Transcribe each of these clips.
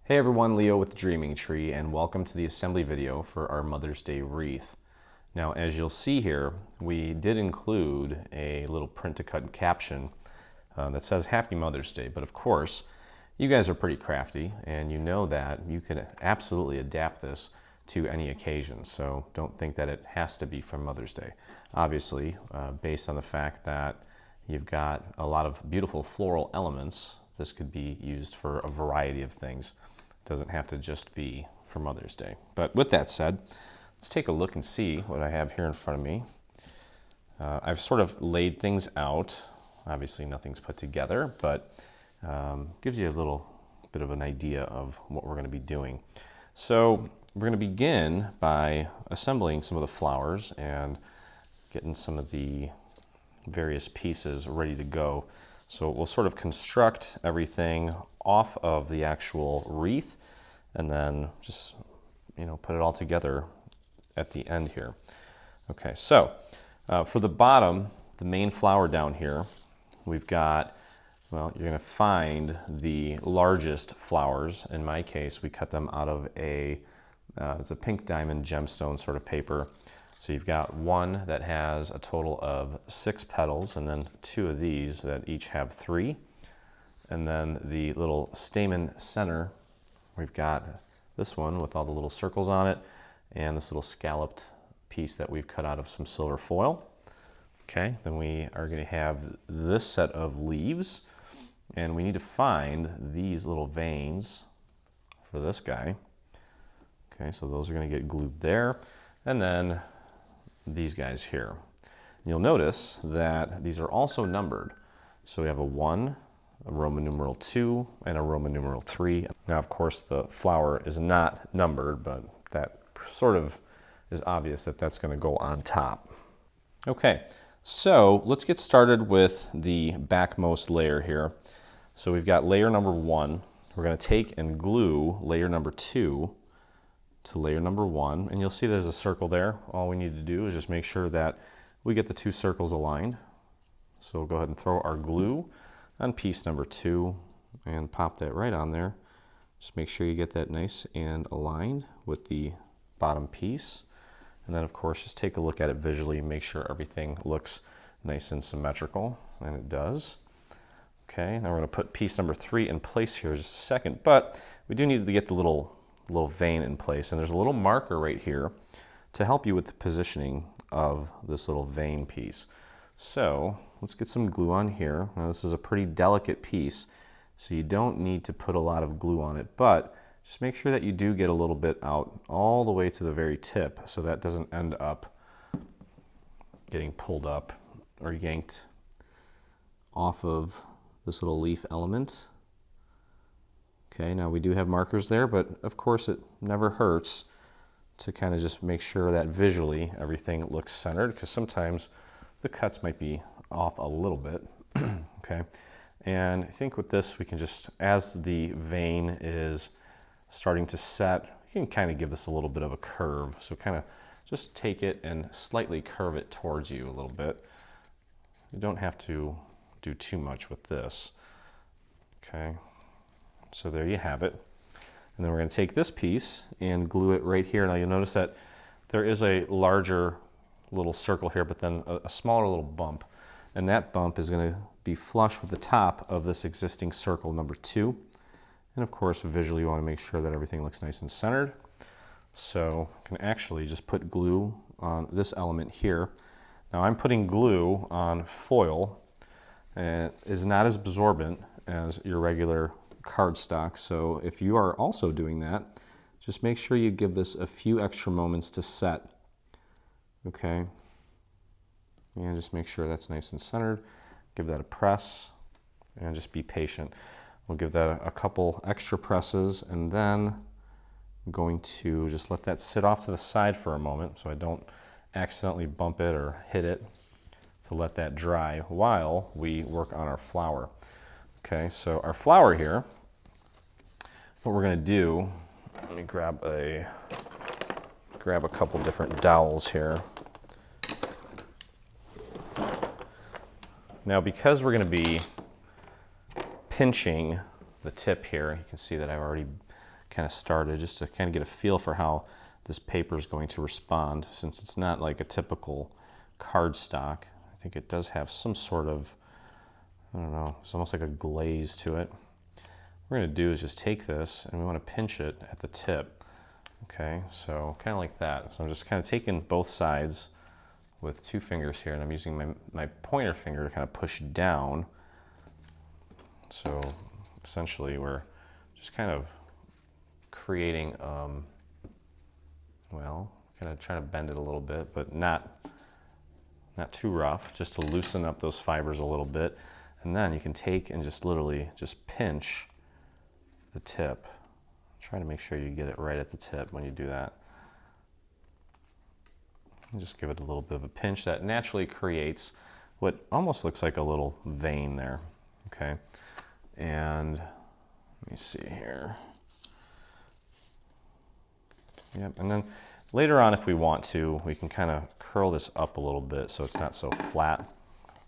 Hey everyone, Leo with Dreaming Tree, and welcome to the assembly video for our Mother's Day wreath. Now, as you'll see here, we did include a little print-to-cut caption that says Happy Mother's Day, but of course, you guys are pretty crafty, and you know that you can absolutely adapt this to any occasion, so don't think that it has to be for Mother's Day. Obviously, based on the fact that you've got a lot of beautiful floral elements, this could be used for a variety of things. It doesn't have to just be for Mother's Day. But with that said, let's take a look and see what I have here in front of me. I've sort of laid things out. Obviously nothing's put together, but gives you a little bit of an idea of what we're going to be doing. So we're going to begin by assembling some of the flowers and getting some of the various pieces ready to go. So we'll sort of construct everything off of the actual wreath and then just, put it all together at the end here. Okay, so for the bottom, the main flower down here, we've got, well, you're going to find the largest flowers. In my case, we cut them out of it's a pink diamond gemstone sort of paper. So you've got one that has a total of 6 petals, and then 2 of these that each have 3. And then the little stamen center, we've got this one with all the little circles on it, and this little scalloped piece that we've cut out of some silver foil. Okay, then we are going to have this set of leaves, and we need to find these little veins for this guy. Okay, so those are going to get glued there. And then these guys here. You'll notice that these are also numbered. So we have a 1, a Roman numeral 2, and a Roman numeral 3. Now, of course, the flower is not numbered, but that sort of is obvious that that's going to go on top. Okay, so let's get started with the backmost layer here. So we've got layer number 1. We're going to take and glue layer number 2 to layer number 1, and you'll see there's a circle there. All we need to do is just make sure that we get the 2 circles aligned. So we'll go ahead and throw our glue on piece number 2 and pop that right on there. Just make sure you get that nice and aligned with the bottom piece. And then of course just take a look at it visually and make sure everything looks nice and symmetrical, and it does. Okay, now we're going to put piece number 3 in place here in just a second, but we do need to get the little vein in place, and there's a little marker right here to help you with the positioning of this little vein piece. So let's get some glue on here. Now this is a pretty delicate piece, so you don't need to put a lot of glue on it, but just make sure that you do get a little bit out all the way to the very tip so that doesn't end up getting pulled up or yanked off of this little leaf element. Okay, now we do have markers there, but of course it never hurts to kind of just make sure that visually everything looks centered, because sometimes the cuts might be off a little bit. Okay, and I think with this we can just, as the vein is starting to set, you can kind of give this a little bit of a curve. So kind of just take it and slightly curve it towards you a little bit. You don't have to do too much with this. Okay. So there you have it. And then we're going to take this piece and glue it right here. Now you'll notice that there is a larger little circle here, but then a smaller little bump. And that bump is going to be flush with the top of this existing circle number 2. And of course, visually you want to make sure that everything looks nice and centered. So I can actually just put glue on this element here. Now I'm putting glue on foil, and it is not as absorbent as your regular cardstock. So if you are also doing that, just make sure you give this a few extra moments to set. Okay, and just make sure that's nice and centered. Give that a press and just be patient. We'll give that a couple extra presses, and then I'm going to just let that sit off to the side for a moment so I don't accidentally bump it or hit it, to let that dry while we work on our flower. Okay, so our flower here, what we're going to do, let me grab a couple different dowels here. Now because we're going to be pinching the tip here, you can see that I've already kind of started, just to kind of get a feel for how this paper is going to respond, since it's not like a typical cardstock. I think it does have some sort of, I don't know, it's almost like a glaze to it. What we're going to do is just take this and we want to pinch it at the tip. Okay, so kind of like that. So I'm just kind of taking both sides with 2 fingers here, and I'm using my pointer finger to kind of push down. So essentially we're just kind of creating, well, kind of trying to bend it a little bit, but not too rough, just to loosen up those fibers a little bit. And then you can take and just literally just pinch the tip. Try to make sure you get it right at the tip when you do that. And just give it a little bit of a pinch. That naturally creates what almost looks like a little vein there. Okay, and let me see here. Yep, and then later on, if we want to, we can kind of curl this up a little bit so it's not so flat.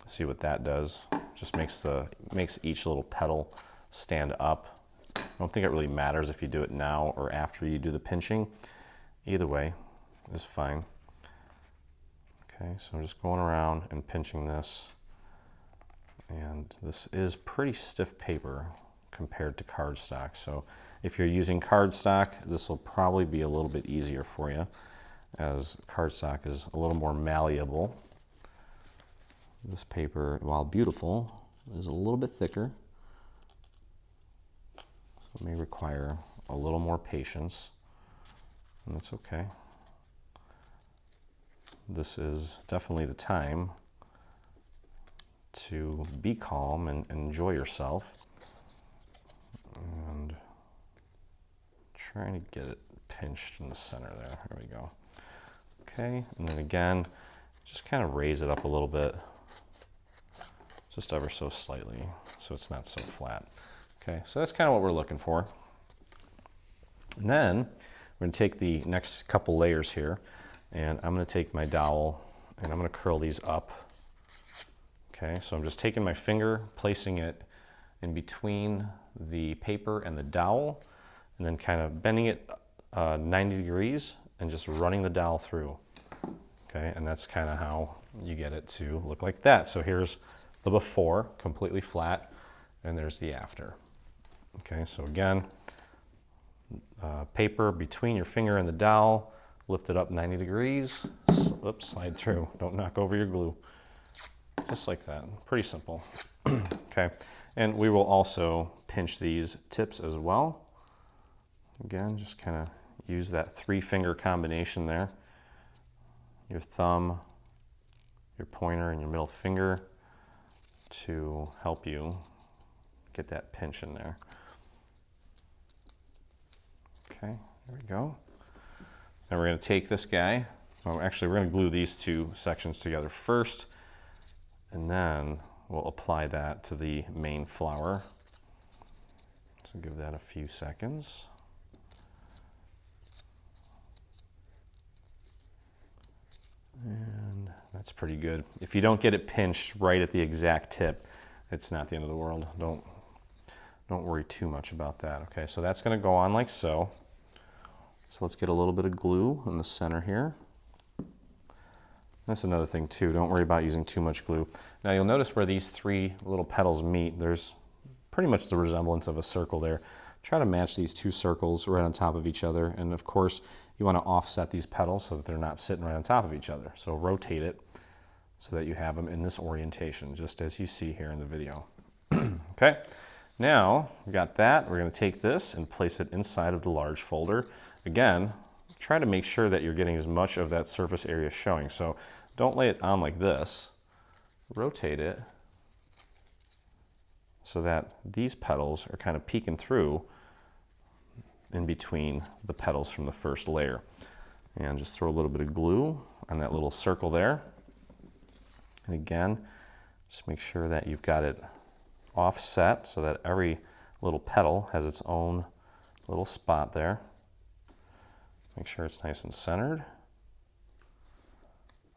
See what that does. Just makes each little petal stand up. I don't think it really matters if you do it now or after you do the pinching. Either way is fine. Okay, so I'm just going around and pinching this. And this is pretty stiff paper compared to cardstock. So if you're using cardstock, this will probably be a little bit easier for you, as cardstock is a little more malleable. This paper, while beautiful, is a little bit thicker. So it may require a little more patience, and that's okay. This is definitely the time to be calm and enjoy yourself. And trying to get it pinched in the center there. There we go. Okay, and then again, just kind of raise it up a little bit, just ever so slightly, so it's not so flat. Okay, so that's kind of what we're looking for. And then we're going to take the next couple layers here, and I'm going to take my dowel and I'm going to curl these up. Okay, so I'm just taking my finger, placing it in between the paper and the dowel, and then kind of bending it 90 degrees and just running the dowel through. Okay, and that's kind of how you get it to look like that. So here's the before, completely flat, and there's the after. Okay, so again, paper between your finger and the dowel, lift it up 90 degrees, oops, slide through, don't knock over your glue. Just like that, pretty simple. Okay, and we will also pinch these tips as well. Again, just kind of use that 3-finger combination there. Your thumb, your pointer, and your middle finger to help you get that pinch in there. Okay, there we go. Now we're going to take this guy. Well, actually, we're going to glue these 2 sections together first, and then we'll apply that to the main flower. So give that a few seconds. And that's pretty good. If you don't get it pinched right at the exact tip, it's not the end of the world. Don't worry too much about that. Okay, so that's going to go on like so. So let's get a little bit of glue in the center here. That's another thing too, don't worry about using too much glue. Now you'll notice where these 3 little petals meet, there's pretty much the resemblance of a circle there. Try to match these 2 circles right on top of each other, and of course you want to offset these petals so that they're not sitting right on top of each other. So rotate it so that you have them in this orientation, just as you see here in the video. Okay, now we got that. We're going to take this and place it inside of the large folder. Again, try to make sure that you're getting as much of that surface area showing. So don't lay it on like this. Rotate it so that these petals are kind of peeking through in between the petals from the first layer. And just throw a little bit of glue on that little circle there. And again, just make sure that you've got it offset so that every little petal has its own little spot there. Make sure it's nice and centered.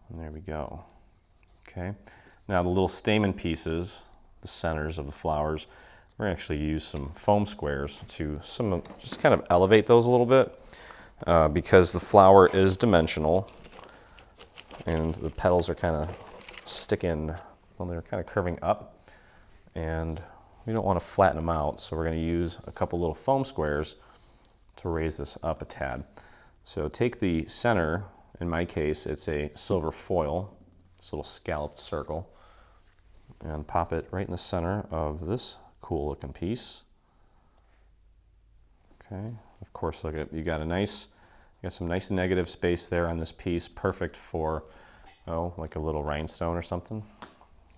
And there we go. Okay. Now the little stamen pieces, the centers of the flowers, we're going to actually use some foam squares to just kind of elevate those a little bit because the flower is dimensional and the petals are kind of sticking, well, they're kind of curving up, and we don't want to flatten them out, so we're going to use a couple little foam squares to raise this up a tad. So take the center, in my case it's a silver foil, this little scalloped circle, and pop it right in the center of this cool looking piece. Okay, of course, look at, you got some nice negative space there on this piece, perfect for, oh, like a little rhinestone or something.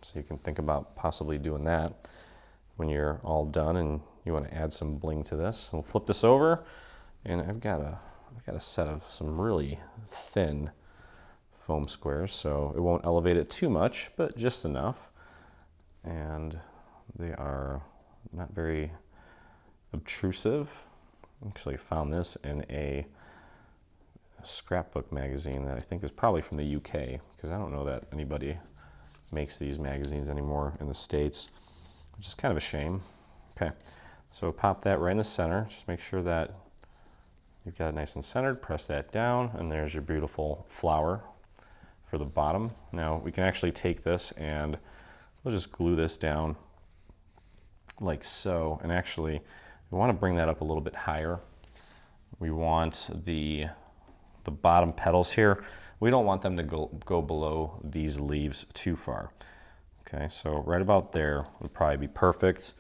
So you can think about possibly doing that when you're all done and you want to add some bling to this. We'll flip this over, and I've got a set of some really thin foam squares, so it won't elevate it too much, but just enough. And they are not very obtrusive. Actually found this in a scrapbook magazine that I think is probably from the UK, because I don't know that anybody makes these magazines anymore in the States, which is kind of a shame. Okay, so pop that right in the center. Just make sure that you've got it nice and centered. Press that down, and there's your beautiful flower for the bottom. Now we can actually take this and we'll just glue this down like so. And actually, we want to bring that up a little bit higher. We want the bottom petals here, we don't want them to go below these leaves too far. Okay, so right about there would probably be perfect.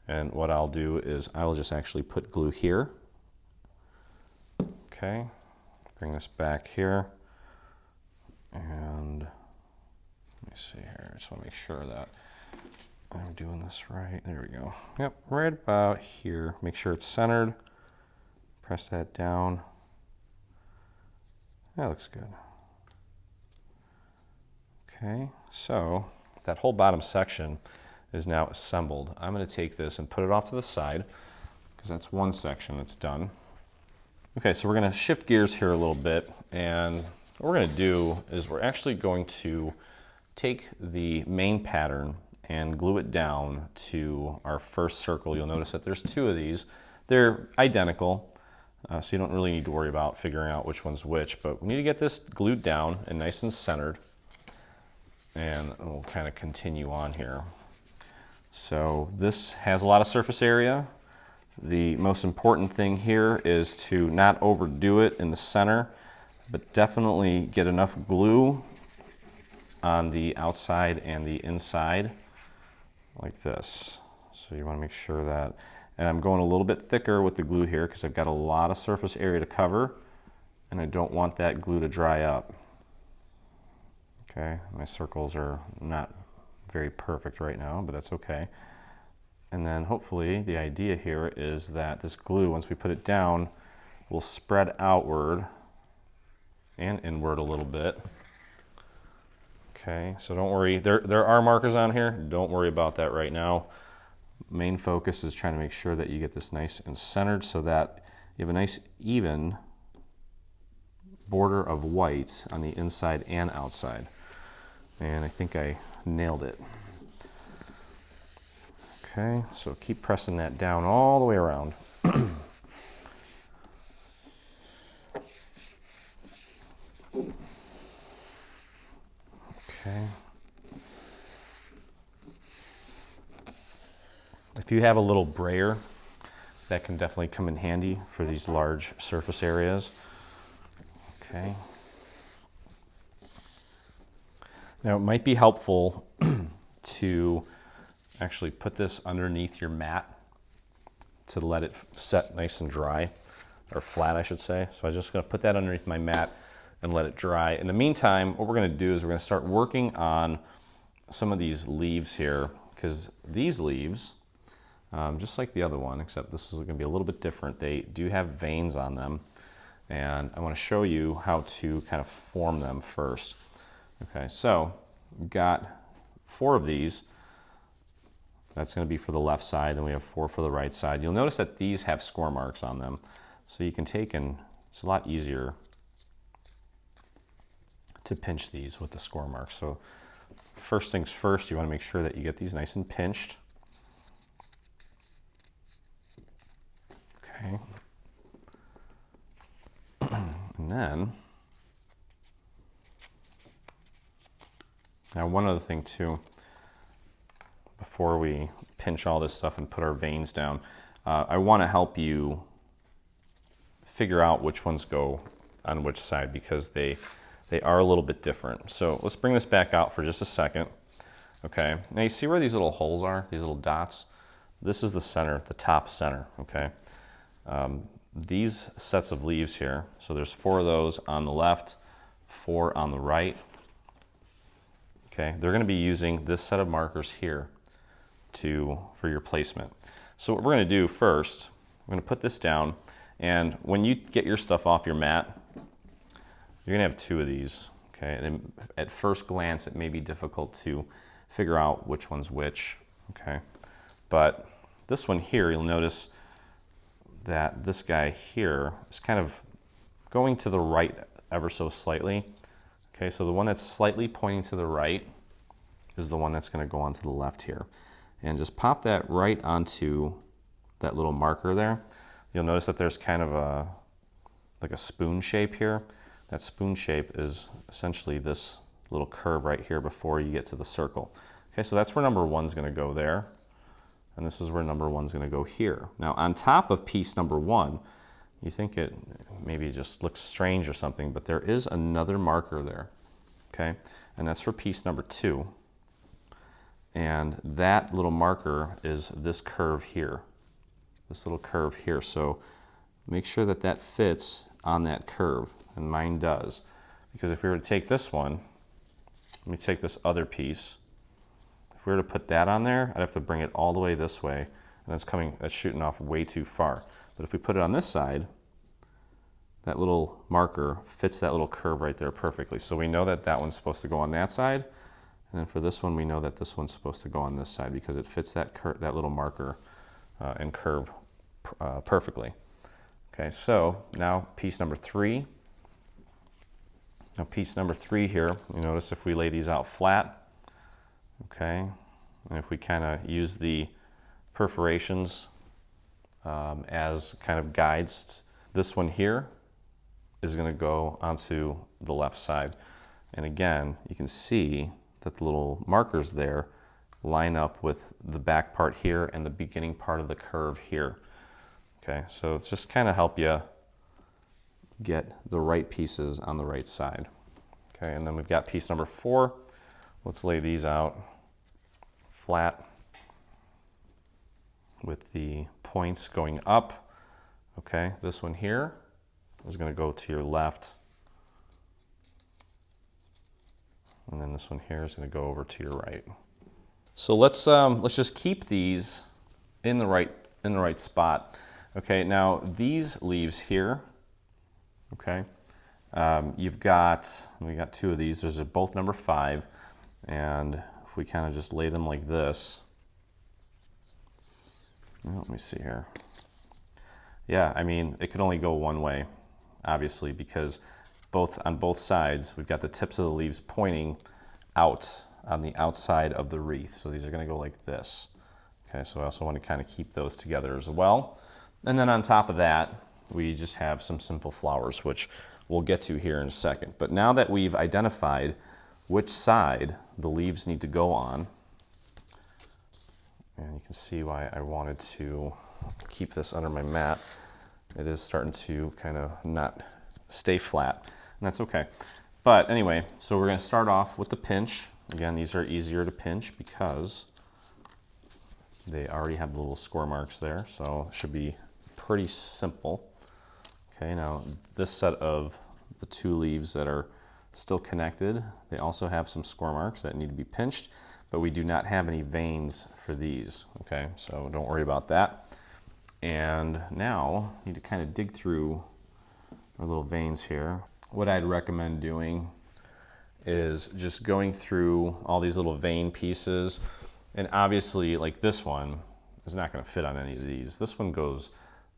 And what I'll do is I will just actually put glue here. Okay, bring this back here. And let me see here, I just want to make sure that I'm doing this right. There we go. Yep, right about here. Make sure it's centered. Press that down. That looks good. Okay, so that whole bottom section is now assembled. I'm going to take this and put it off to the side because that's one section that's done. Okay, so we're going to shift gears here a little bit, and what we're going to do is we're actually going to take the main pattern and glue it down to our first circle. You'll notice that there's two of these. They're identical, so you don't really need to worry about figuring out which one's which, but we need to get this glued down and nice and centered, and we'll kind of continue on here. So this has a lot of surface area. The most important thing here is to not overdo it in the center, but definitely get enough glue on the outside and the inside like this. So you want to make sure that, and I'm going a little bit thicker with the glue here because I've got a lot of surface area to cover, and I don't want that glue to dry up. Okay, my circles are not very perfect right now, but that's okay. And then hopefully the idea here is that this glue, once we put it down, will spread outward and inward a little bit. Okay, so don't worry, there are markers on here. Don't worry about that right now. Main focus is trying to make sure that you get this nice and centered so that you have a nice even border of white on the inside and outside. And I think I nailed it. Okay, so keep pressing that down all the way around. Okay. If you have a little brayer, that can definitely come in handy for these large surface areas. Okay. Now it might be helpful to actually put this underneath your mat to let it set nice and dry, or flat I should say. So I'm just going to put that underneath my mat and let it dry. In the meantime, what we're going to do is we're going to start working on some of these leaves here, because these leaves, just like the other one, except this is going to be a little bit different, they do have veins on them, and I want to show you how to kind of form them first. Okay, so we've got 4 of these. That's going to be for the left side, then we have 4 for the right side. You'll notice that these have score marks on them, so you can take and it's a lot easier to pinch these with the score marks. So first things first, you want to make sure that you get these nice and pinched. Okay. And then, now one other thing too, before we pinch all this stuff and put our veins down, I want to help you figure out which ones go on which side, because they are a little bit different. So let's bring this back out for just a second. Okay, now you see where these little holes are, these little dots? This is the center, the top center, okay? These sets of leaves here, so there's 4 of those on the left, 4 on the right. Okay, they're going to be using this set of markers here for your placement. So what we're going to do first, we're going to put this down, and when you get your stuff off your mat, you're going to have 2 of these. Okay, and at first glance it may be difficult to figure out which one's which. Okay, but this one here, you'll notice that this guy here is kind of going to the right ever so slightly. Okay, so the one that's slightly pointing to the right is the one that's going to go onto the left here. And just pop that right onto that little marker there. You'll notice that there's kind of like a spoon shape here. That spoon shape is essentially this little curve right here before you get to the circle. Okay, so that's where number 1's going to go there. And this is where number 1's going to go here. Now on top of piece number 1, you think it maybe just looks strange or something, but there is another marker there. Okay, and that's for piece number 2. And that little marker is this curve here, this little curve here. So make sure that that fits on that curve, and mine does. Because if we were to take this one, let me take this other piece. If we were to put that on there, I'd have to bring it all the way this way, and that's shooting off way too far. But if we put it on this side, that little marker fits that little curve right there perfectly. So we know that that one's supposed to go on that side, and then for this one, we know that this one's supposed to go on this side because it fits that little marker and curve perfectly. Okay, so now piece number 3. Now piece number 3 here, you notice if we lay these out flat, okay, and if we kind of use the perforations as kind of guides, this one here is going to go onto the left side. And again, you can see that the little markers there line up with the back part here and the beginning part of the curve here. Okay, so it's just kind of help you get the right pieces on the right side. Okay, and then we've got piece number 4. Let's lay these out flat with the points going up. Okay, this one here is going to go to your left, and then this one here is going to go over to your right. So let's just keep these in the right spot. Okay, now these leaves here, okay, we got 2 of these. There's both number 5, and if we kind of just lay them like this, let me see here. Yeah, I mean, it could only go one way, obviously, because on both sides, we've got the tips of the leaves pointing out on the outside of the wreath. So these are going to go like this. Okay, so I also want to kind of keep those together as well. And then on top of that, we just have some simple flowers, which we'll get to here in a second. But now that we've identified which side the leaves need to go on, and you can see why I wanted to keep this under my mat. It is starting to kind of not stay flat, and that's okay. But anyway, so we're going to start off with the pinch. Again, these are easier to pinch because they already have the little score marks there, so it should be pretty simple. Okay, now this set of the 2 leaves that are still connected, they also have some score marks that need to be pinched, but we do not have any veins for these, okay? So don't worry about that. And now, need to kind of dig through our little veins here. What I'd recommend doing is just going through all these little vein pieces, and obviously, like this one is not going to fit on any of these. This one goes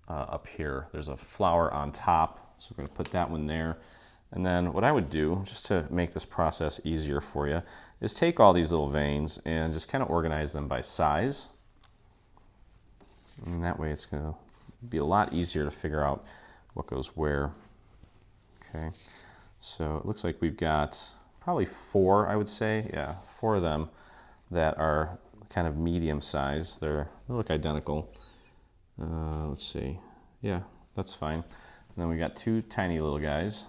up here. There's a flower on top, so we're going to put that one there. And then what I would do, just to make this process easier for you, is take all these little veins and just kind of organize them by size. And that way it's going to It'd be a lot easier to figure out what goes where. Okay, so it looks like we've got probably 4, I would say. Yeah, 4 of them that are kind of medium size. They look identical. Let's see. Yeah, that's fine. And then we got 2 tiny little guys.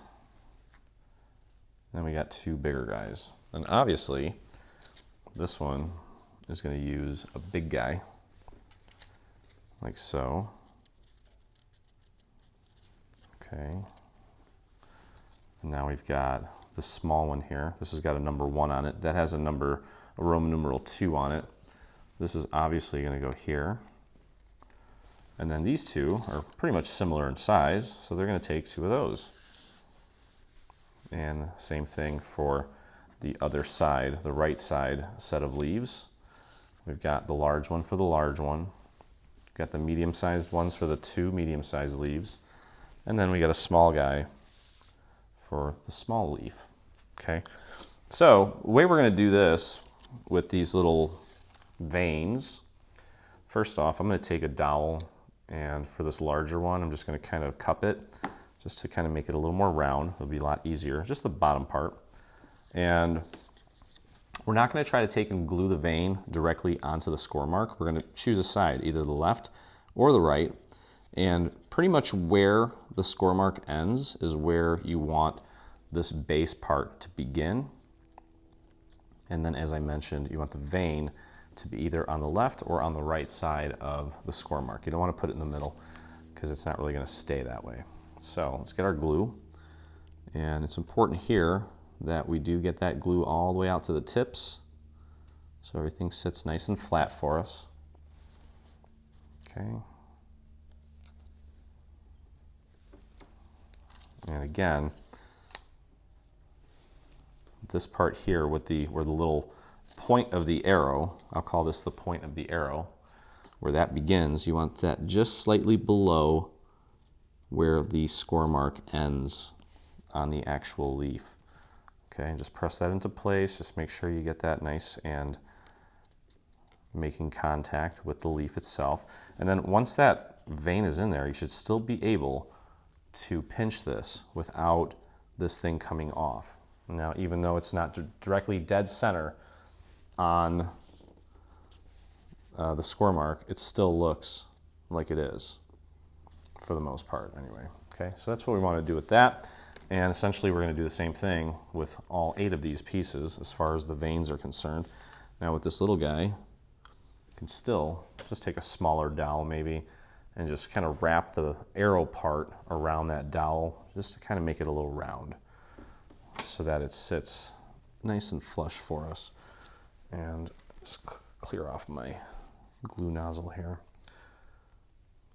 Then we got 2 bigger guys. And obviously, this one is going to use a big guy, like so. Okay. And now we've got the small one here. This has got a number 1 on it. That has a Roman numeral 2 on it. This is obviously going to go here. And then these 2 are pretty much similar in size, so they're going to take 2 of those. And same thing for the other side, the right side set of leaves. We've got the large one for the large one. We've got the medium-sized ones for the 2 medium-sized leaves. And then we got a small guy for the small leaf. Okay, so the way we're going to do this with these little veins, first off, I'm going to take a dowel, and for this larger one, I'm just going to kind of cup it just to kind of make it a little more round. It'll be a lot easier, just the bottom part. And we're not going to try to take and glue the vein directly onto the score mark. We're going to choose a side, either the left or the right, and pretty much where the score mark ends is where you want this base part to begin. And then, as I mentioned, you want the vein to be either on the left or on the right side of the score mark. You don't want to put it in the middle because it's not really going to stay that way. So let's get our glue. And it's important here that we do get that glue all the way out to the tips so everything sits nice and flat for us. Okay. And again, this part here with where the little point of the arrow, I'll call this the point of the arrow, where that begins, you want that just slightly below where the score mark ends on the actual leaf. Okay, and just press that into place. Just make sure you get that nice and making contact with the leaf itself. And then once that vein is in there, you should still be able to pinch this without this thing coming off. Now, even though it's not directly dead center on the score mark, it still looks like it is for the most part anyway. Okay, so that's what we want to do with that. And essentially we're going to do the same thing with all 8 of these pieces as far as the veins are concerned. Now with this little guy, you can still just take a smaller dowel maybe and just kind of wrap the arrow part around that dowel just to kind of make it a little round so that it sits nice and flush for us. And just clear off my glue nozzle here.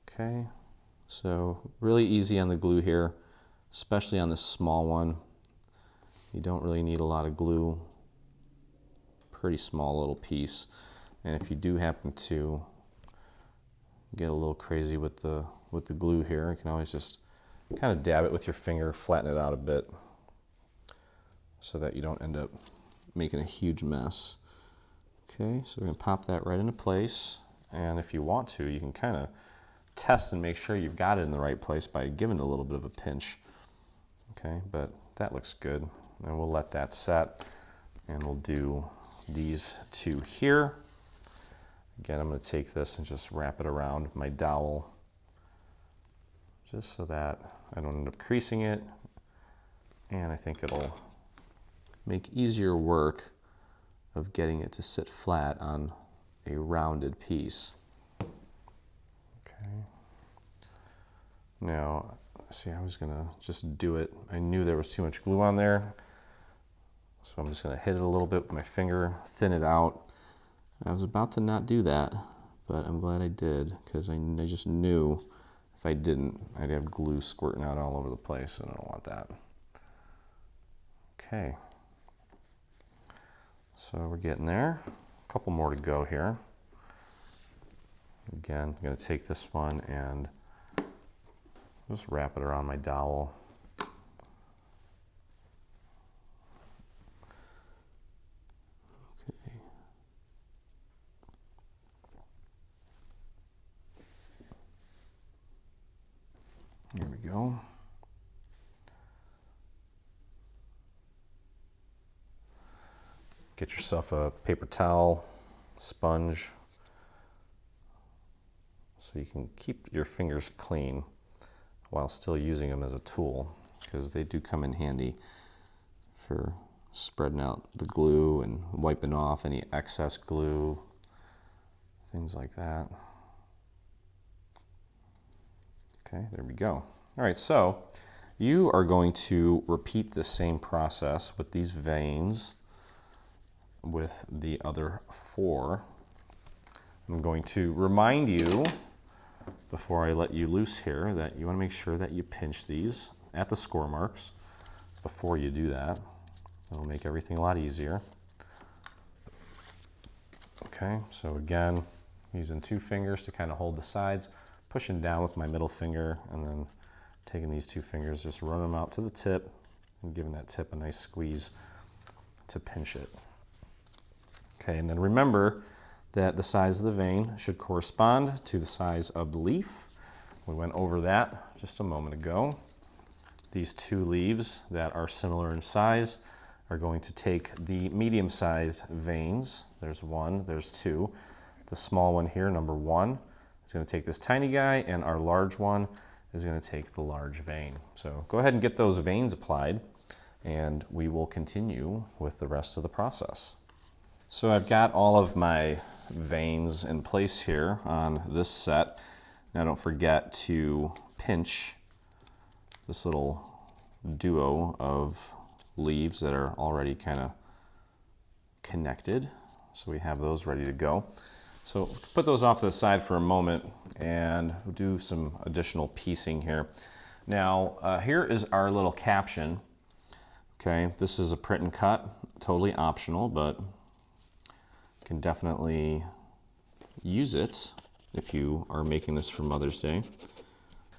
Okay, so really easy on the glue here, especially on this small one. You don't really need a lot of glue. Pretty small little piece. And if you do happen to get a little crazy with the glue here, you can always just kind of dab it with your finger, flatten it out a bit so that you don't end up making a huge mess. Okay, so we're going to pop that right into place. And if you want to, you can kind of test and make sure you've got it in the right place by giving it a little bit of a pinch. Okay, but that looks good. And we'll let that set. And we'll do these 2 here. Again, I'm going to take this and just wrap it around my dowel just so that I don't end up creasing it. And I think it'll make easier work of getting it to sit flat on a rounded piece. Okay. Now, see, I was gonna just do it. I knew there was too much glue on there, so I'm just gonna hit it a little bit with my finger, thin it out. I was about to not do that, but I'm glad I did, because I just knew if I didn't, I'd have glue squirting out all over the place, and I don't want that. Okay. So we're getting there. A couple more to go here. Again, I'm going to take this one and just wrap it around my dowel. Okay. Here we go. Get yourself a paper towel, sponge, so you can keep your fingers clean while still using them as a tool, because they do come in handy for spreading out the glue and wiping off any excess glue, things like that. Okay, there we go. All right, so you are going to repeat the same process with these veins with the other 4. I'm going to remind you, before I let you loose here, that you want to make sure that you pinch these at the score marks before you do that. It'll make everything a lot easier. Okay, so again, using 2 fingers to kind of hold the sides, pushing down with my middle finger, and then taking these 2 fingers, just run them out to the tip and giving that tip a nice squeeze to pinch it. Okay, and then remember that the size of the vein should correspond to the size of the leaf. We went over that just a moment ago. These 2 leaves that are similar in size are going to take the medium-sized veins. There's 1, there's 2. The small one here, number 1, is going to take this tiny guy, and our large one is going to take the large vein. So go ahead and get those veins applied, and we will continue with the rest of the process. So I've got all of my veins in place here on this set. Now don't forget to pinch this little duo of leaves that are already kind of connected. So we have those ready to go. So put those off to the side for a moment and we'll do some additional piecing here. Now here is our little caption. Okay, this is a print and cut, totally optional, but you can definitely use it if you are making this for Mother's Day.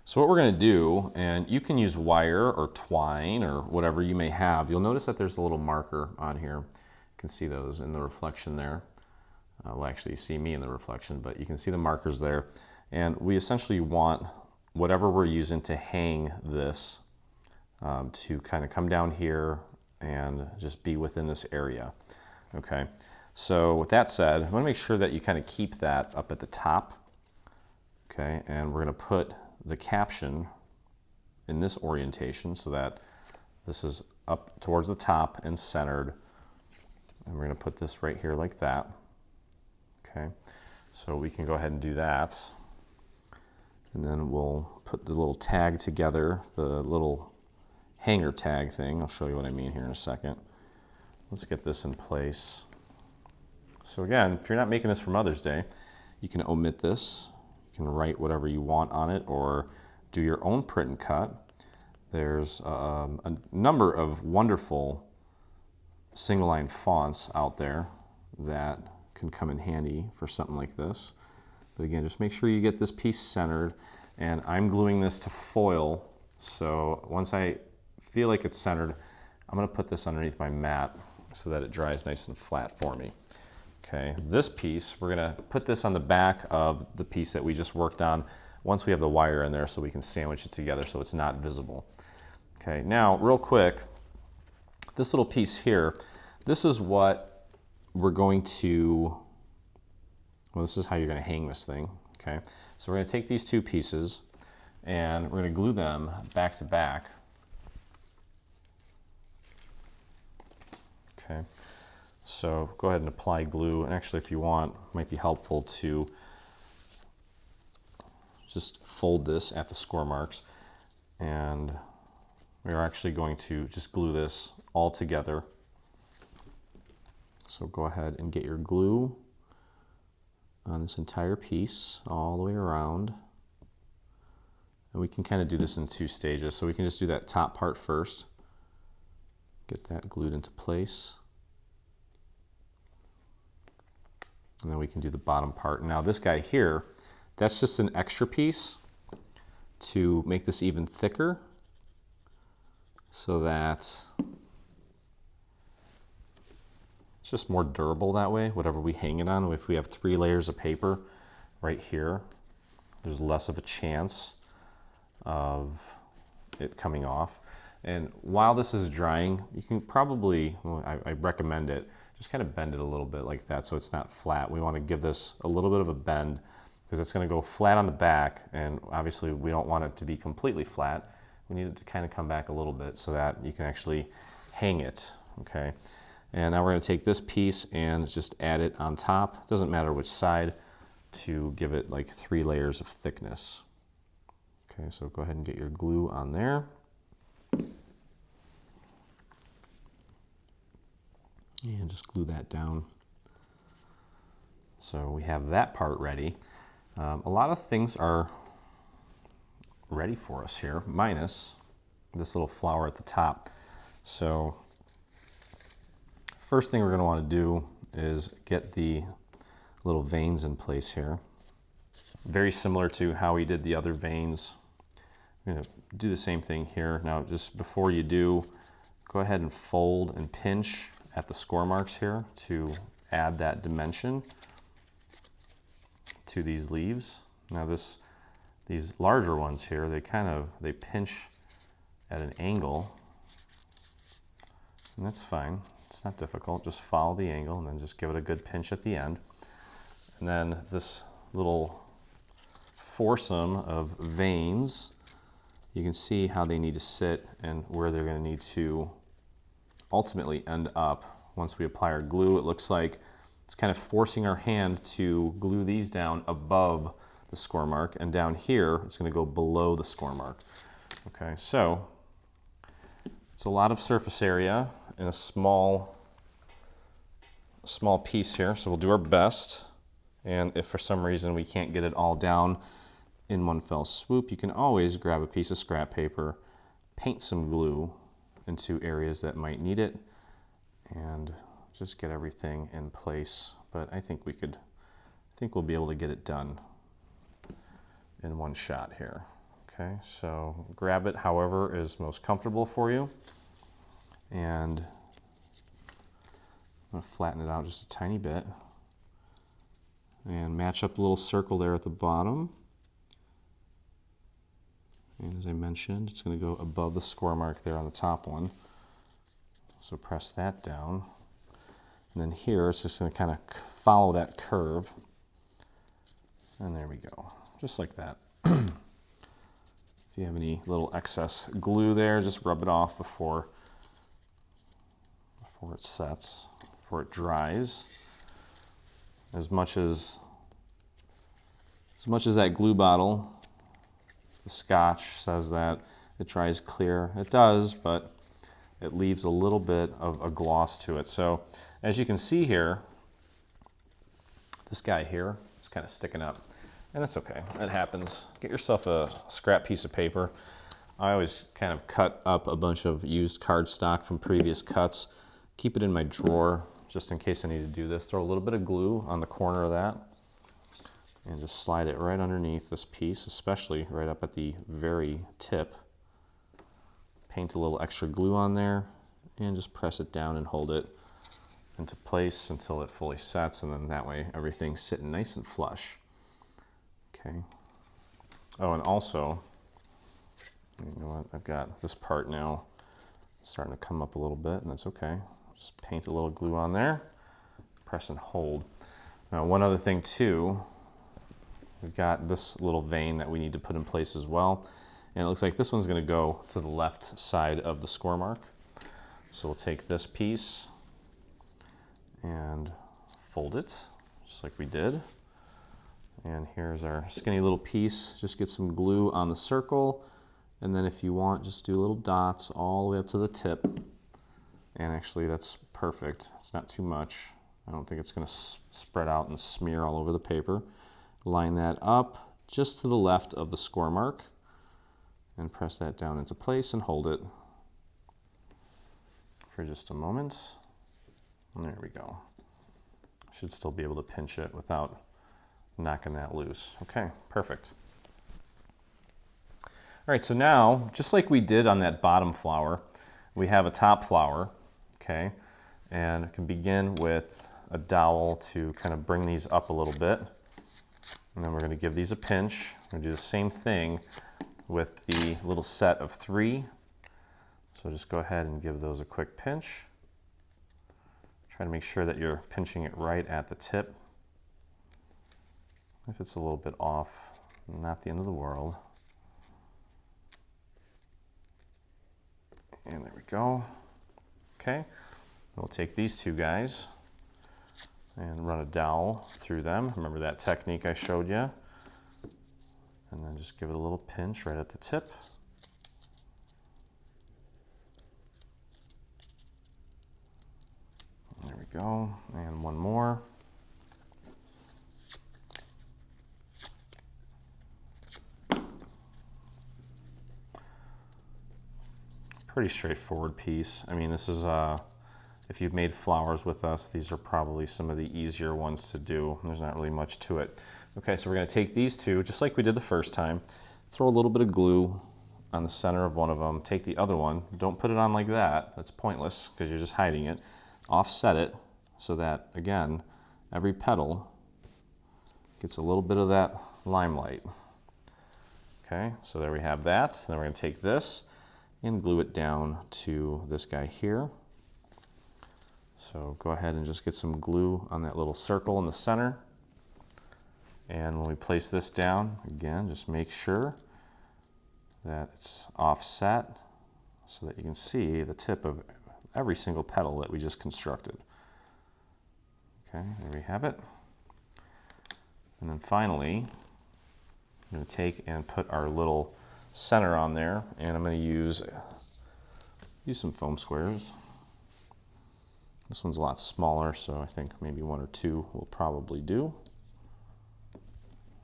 So what we're going to do, and you can use wire or twine or whatever you may have. You'll notice that there's a little marker on here. You can see those in the reflection there. Well, actually, you see me in the reflection, but you can see the markers there. And we essentially want whatever we're using to hang this to kind of come down here and just be within this area. Okay, so with that said, I want to make sure that you kind of keep that up at the top. Okay, and we're going to put the caption in this orientation so that this is up towards the top and centered. And we're going to put this right here like that. Okay, so we can go ahead and do that. And then we'll put the little tag together, the little hanger tag thing. I'll show you what I mean here in a second. Let's get this in place. So again, if you're not making this for Mother's Day, you can omit this. You can write whatever you want on it or do your own print and cut. There's a number of wonderful single line fonts out there that can come in handy for something like this. But again, just make sure you get this piece centered, and I'm gluing this to foil. So once I feel like it's centered, I'm going to put this underneath my mat so that it dries nice and flat for me. Okay, this piece, we're going to put this on the back of the piece that we just worked on once we have the wire in there so we can sandwich it together so it's not visible. Okay, now real quick, this little piece here, this is what we're going to, well, this is how you're going to hang this thing. Okay, so we're going to take these 2 pieces and we're going to glue them back to back. Okay, so go ahead and apply glue, and actually if you want, it might be helpful to just fold this at the score marks, and we're actually going to just glue this all together. So go ahead and get your glue on this entire piece all the way around. And we can kind of do this in 2 stages. So we can just do that top part first. Get that glued into place. And then we can do the bottom part. Now this guy here, that's just an extra piece to make this even thicker so that it's just more durable that way, whatever we hang it on. If we have 3 layers of paper right here, there's less of a chance of it coming off. And while this is drying, you can probably, well, I recommend it, just kind of bend it a little bit like that so it's not flat. We want to give this a little bit of a bend because it's going to go flat on the back, and obviously we don't want it to be completely flat. We need it to kind of come back a little bit so that you can actually hang it, okay? And now we're going to take this piece and just add it on top, doesn't matter which side, to give it like 3 layers of thickness. Okay, so go ahead and get your glue on there. And just glue that down. So we have that part ready. A lot of things are ready for us here, minus this little flower at the top. So first thing we're going to want to do is get the little veins in place here. Very similar to how we did the other veins. I'm going to do the same thing here. Now, just before you do, go ahead and fold and pinch at the score marks here to add that dimension to these leaves. Now these larger ones here, they pinch at an angle, and that's fine. It's not difficult. Just follow the angle and then just give it a good pinch at the end. And then this little foursome of veins, you can see how they need to sit and where they're going to need to ultimately end up. Once we apply our glue, it looks like it's kind of forcing our hand to glue these down above the score mark, and down here it's going to go below the score mark. Okay, so it's a lot of surface area in a small piece here, so we'll do our best. And if for some reason we can't get it all down in one fell swoop, you can always grab a piece of scrap paper, paint some glue into areas that might need it, and just get everything in place. But I think we'll be able to get it done in one shot here. Okay, so grab it however is most comfortable for you, and I'm going to flatten it out just a tiny bit and match up the little circle there at the bottom. And as I mentioned, it's going to go above the score mark there on the top one. So press that down. And then here, it's just going to kind of follow that curve. And there we go, just like that. If you have any little excess glue there, just rub it off before it sets, before it dries. As much as that glue bottle, the Scotch says that it dries clear. It does, but it leaves a little bit of a gloss to it. So as you can see here, this guy here is kind of sticking up, and that's okay. It happens. Get yourself a scrap piece of paper. I always kind of cut up a bunch of used cardstock from previous cuts, keep it in my drawer just in case I need to do this. Throw a little bit of glue on the corner of that and just slide it right underneath this piece, especially right up at the very tip. Paint a little extra glue on there and just press it down and hold it into place until it fully sets, and then that way everything's sitting nice and flush. Okay. Oh, and also, you know what, I've got this part now starting to come up a little bit, and that's okay. Just paint a little glue on there, press and hold. Now, one other thing too, we've got this little vein that we need to put in place as well. And it looks like this one's going to go to the left side of the score mark. So we'll take this piece and fold it, just like we did. And here's our skinny little piece. Just get some glue on the circle, and then if you want, just do little dots all the way up to the tip. And actually, that's perfect. It's not too much. I don't think it's going to spread out and smear all over the paper. Line that up just to the left of the score mark, and press that down into place and hold it for just a moment. And there we go. Should still be able to pinch it without knocking that loose. Okay, perfect. All right, so now, just like we did on that bottom flower, we have a top flower, okay? And I can begin with a dowel to kind of bring these up a little bit. And then we're going to give these a pinch. We're going to do the same thing with the little set of 3. So just go ahead and give those a quick pinch. Try to make sure that you're pinching it right at the tip. If it's a little bit off, not the end of the world. And there we go. Okay, we'll take these 2 guys and run a dowel through them. Remember that technique I showed you? And then just give it a little pinch right at the tip. There we go, and one more. Pretty straightforward piece. I mean, this is, if you've made flowers with us, these are probably some of the easier ones to do. There's not really much to it. Okay, so we're gonna take these 2, just like we did the first time, throw a little bit of glue on the center of one of them, take the other one, don't put it on like that, that's pointless because you're just hiding it, offset it so that, again, every petal gets a little bit of that limelight. Okay, so there we have that. Then we're gonna take this and glue it down to this guy here. So go ahead and just get some glue on that little circle in the center. And when we place this down, again, just make sure that it's offset so that you can see the tip of every single petal that we just constructed. Okay, there we have it. And then finally, I'm going to take and put our little center on there, and I'm going to use some foam squares. This one's a lot smaller, so I think maybe 1 or 2 will probably do.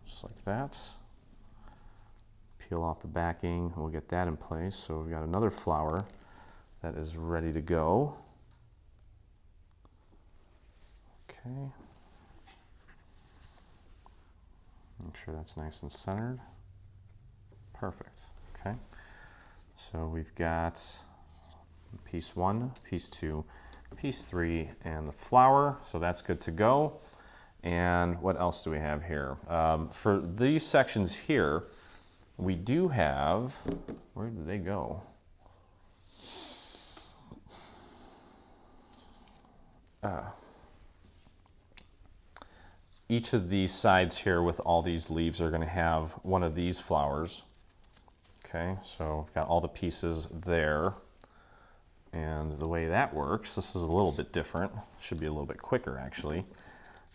Just like that. Peel off the backing, we'll get that in place. So we've got another flower that is ready to go. Okay. Make sure that's nice and centered. Perfect. Okay. So we've got piece 1, piece 2, piece 3, and the flower. So that's good to go. And what else do we have here? For these sections here, we do have, where did they go? Each of these sides here with all these leaves are going to have one of these flowers. Okay, so I've got all the pieces there. And the way that works, this is a little bit different. Should be a little bit quicker actually.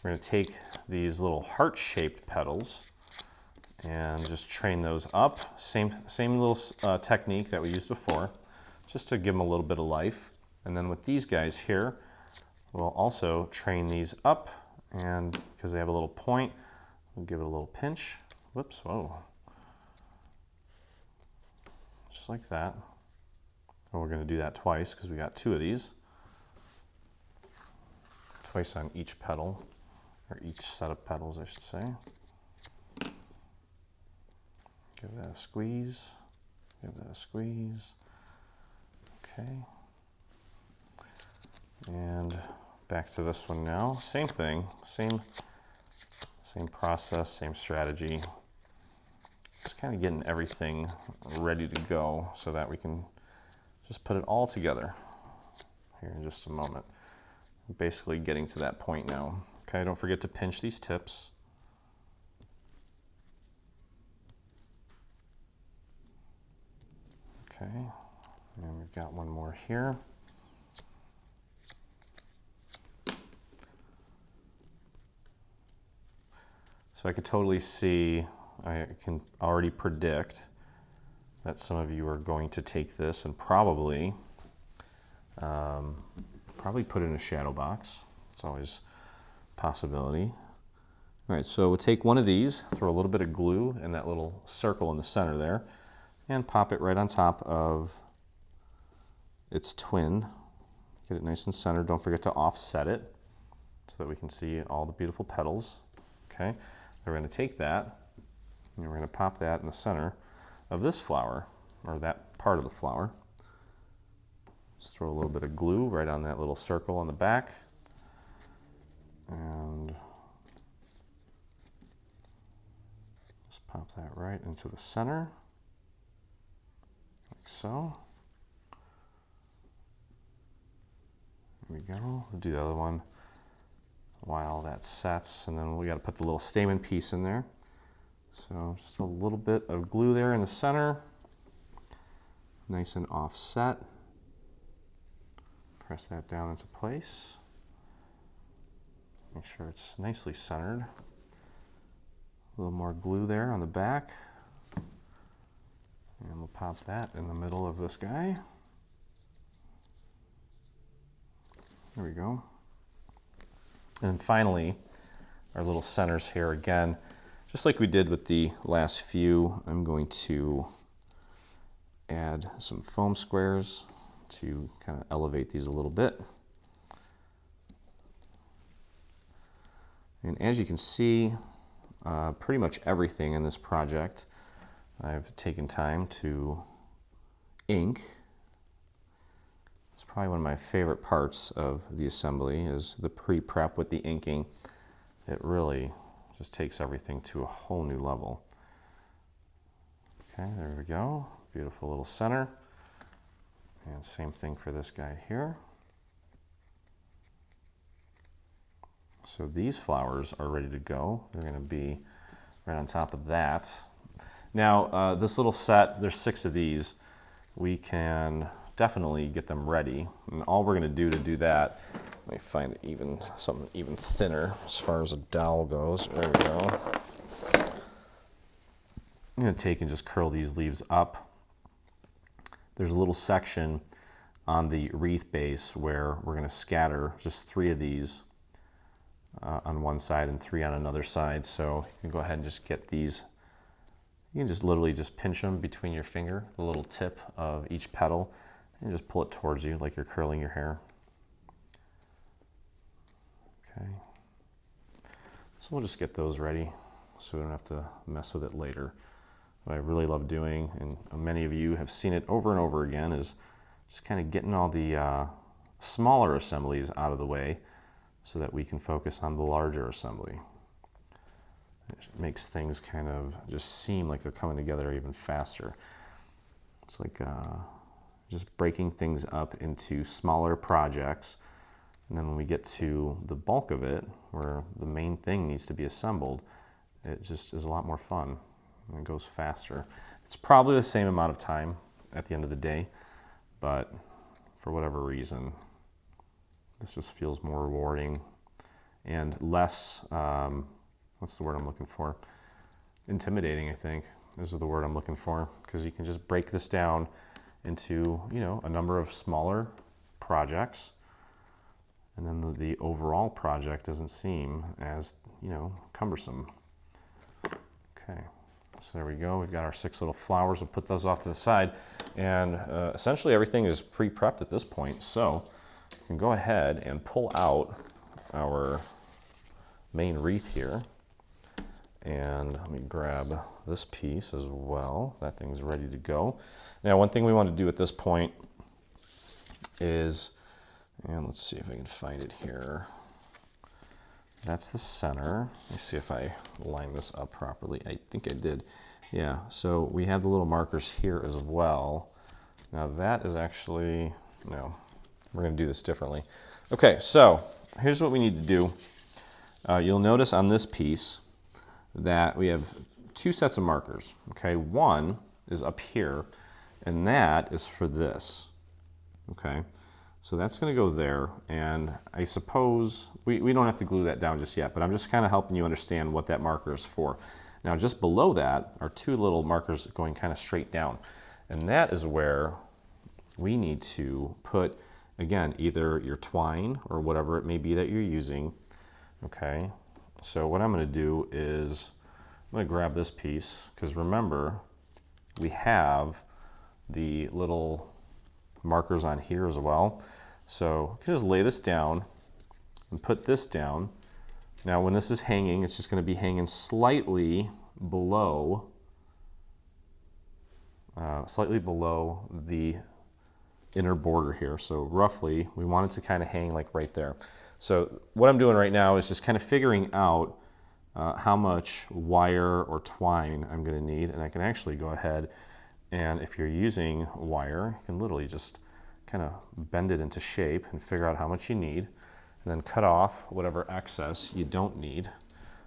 We're going to take these little heart-shaped petals and just train those up. Same little technique that we used before, just to give them a little bit of life. And then with these guys here, we'll also train these up, and because they have a little point, we'll give it a little pinch. Whoops, whoa. Just like that. And we're going to do that twice because we got 2 of these. Twice on each petal, or each set of petals, I should say. Give that a squeeze. Give that a squeeze. Okay. And back to this one now. Same thing. Same process, same strategy. Just kind of getting everything ready to go so that we can just put it all together here in just a moment. Basically getting to that point now. Okay, don't forget to pinch these tips. Okay, and we've got one more here. So I could totally see, I can already predict that some of you are going to take this and probably put it in a shadow box. It's always a possibility. All right, so we'll take one of these, throw a little bit of glue in that little circle in the center there, and pop it right on top of its twin. Get it nice and centered. Don't forget to offset it so that we can see all the beautiful petals. Okay, we're going to take that and we're going to pop that in the center of this flower, or that part of the flower. Just throw a little bit of glue right on that little circle on the back. And just pop that right into the center. so. There we go. We'll do the other one while that sets, and then we got to put the little stamen piece in there. So just a little bit of glue there in the center, nice and offset. Press that down into place. Make sure it's nicely centered. A little more glue there on the back. And we'll pop that in the middle of this guy. There we go. And finally, our little centers here again, just like we did with the last few, I'm going to add some foam squares to kind of elevate these a little bit. And as you can see, pretty much everything in this project, I've taken time to ink. It's probably one of my favorite parts of the assembly is the pre-prep with the inking. It really just takes everything to a whole new level. Okay, there we go. Beautiful little center. And same thing for this guy here. So these flowers are ready to go. They're going to be right on top of that. Now, this little set, there's 6 of these. We can definitely get them ready. And all we're going to do that, let me find something even thinner as far as a dowel goes. There we go. I'm going to take and just curl these leaves up. There's a little section on the wreath base where we're going to scatter just 3 of these on one side and 3 on another side. So you can go ahead and just get these. You can just literally just pinch them between your finger, the little tip of each petal, and just pull it towards you like you're curling your hair. Okay. So we'll just get those ready so we don't have to mess with it later. What I really love doing, and many of you have seen it over and over again, is just kind of getting all the smaller assemblies out of the way so that we can focus on the larger assembly. It makes things kind of just seem like they're coming together even faster. It's like just breaking things up into smaller projects, and then when we get to the bulk of it, where the main thing needs to be assembled, it just is a lot more fun and it goes faster. It's probably the same amount of time at the end of the day, but for whatever reason, this just feels more rewarding and less, what's the word I'm looking for? Intimidating, I think, is the word I'm looking for, because you can just break this down into, a number of smaller projects, and then the overall project doesn't seem as, cumbersome. Okay, so there we go. We've got our 6 little flowers. We'll put those off to the side, and essentially everything is pre-prepped at this point, so you can go ahead and pull out our main wreath here. And let me grab this piece as well. That thing's ready to go. Now, one thing we want to do at this point is, and let's see if I can find it here. That's the center. Let me see if I line this up properly. I think I did. Yeah, so we have the little markers here as well. Now that is actually, no, we're going to do this differently. Okay, so here's what we need to do. You'll notice on this piece that we have 2 sets of markers. Okay, one is up here, and that is for this. Okay, so that's going to go there, and I suppose we don't have to glue that down just yet, but I'm just kind of helping you understand what that marker is for. Now, just below that are 2 little markers going kind of straight down, and that is where we need to put, again, either your twine or whatever it may be that you're using. Okay, so what I'm going to do is I'm going to grab this piece, because remember, we have the little markers on here as well. So you can just lay this down and put this down. Now when this is hanging, it's just going to be hanging slightly below the inner border here. So roughly, we want it to kind of hang like right there. So what I'm doing right now is just kind of figuring out how much wire or twine I'm going to need, and I can actually go ahead And if you're using wire, you can literally just kind of bend it into shape and figure out how much you need, and then cut off whatever excess you don't need.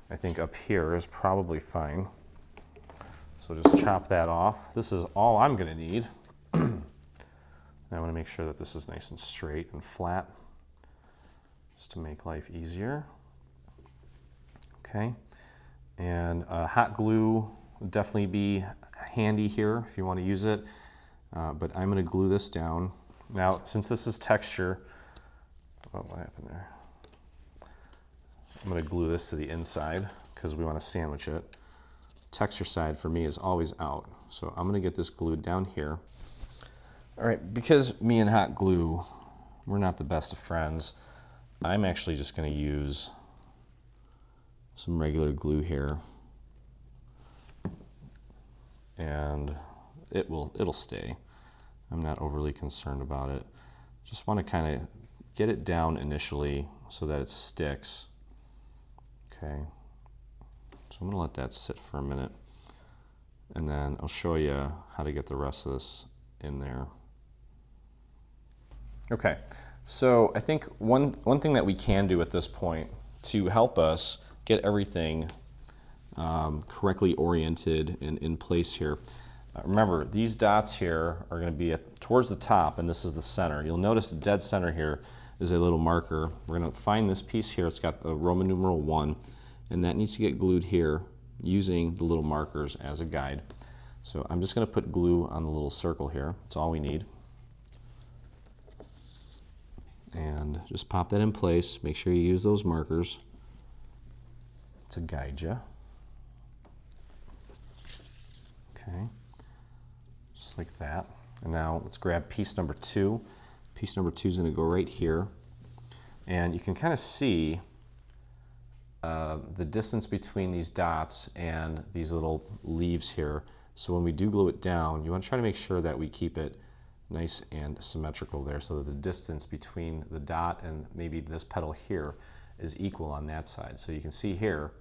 I think up here is probably fine. So just chop that off. This is all I'm going to need. I want to make sure that this is nice and straight and flat, just to make life easier. Okay, and hot glue would definitely be handy here if you want to use it, but I'm going to glue this down. Now, since this is texture, what happened there? I'm going to glue this to the inside because we want to sandwich it. Texture side for me is always out, so I'm going to get this glued down here. All right, because me and hot glue, we're not the best of friends, I'm actually just going to use some regular glue here, and it'll stay. I'm not overly concerned about it. Just want to kind of get it down initially so that it sticks. Okay, so I'm going to let that sit for a minute, and then I'll show you how to get the rest of this in there. Okay, so I think one thing that we can do at this point to help us get everything correctly oriented and in place here. Remember, these dots here are going to be towards the top, and this is the center. You'll notice the dead center here is a little marker. We're going to find this piece here. It's got a Roman numeral 1, and that needs to get glued here using the little markers as a guide. So I'm just going to put glue on the little circle here. That's all we need. And just pop that in place. Make sure you use those markers to guide you. Okay, just like that. And now let's grab piece number 2. Piece number 2 is going to go right here. And you can kind of see the distance between these dots and these little leaves here. So when we do glue it down, you want to try to make sure that we keep it nice and symmetrical there, so that the distance between the dot and maybe this petal here is equal on that side. So you can see here,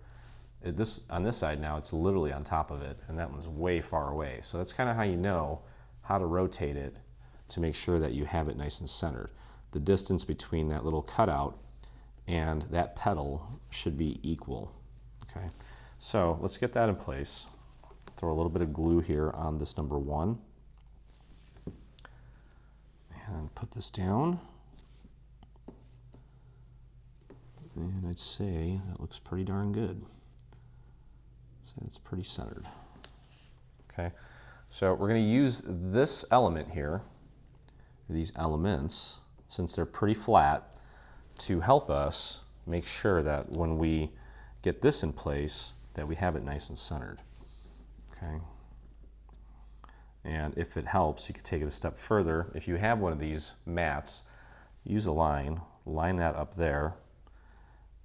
on this side now, it's literally on top of it, and that one's way far away. So that's kind of how you know how to rotate it to make sure that you have it nice and centered. The distance between that little cutout and that petal should be equal. Okay, so let's get that in place. Throw a little bit of glue here on this number 1. And put this down. And I'd say that looks pretty darn good. So it's pretty centered. Okay, so we're going to use this element here, these elements, since they're pretty flat, to help us make sure that when we get this in place, that we have it nice and centered. Okay. And if it helps, you could take it a step further. If you have one of these mats, use a line that up there,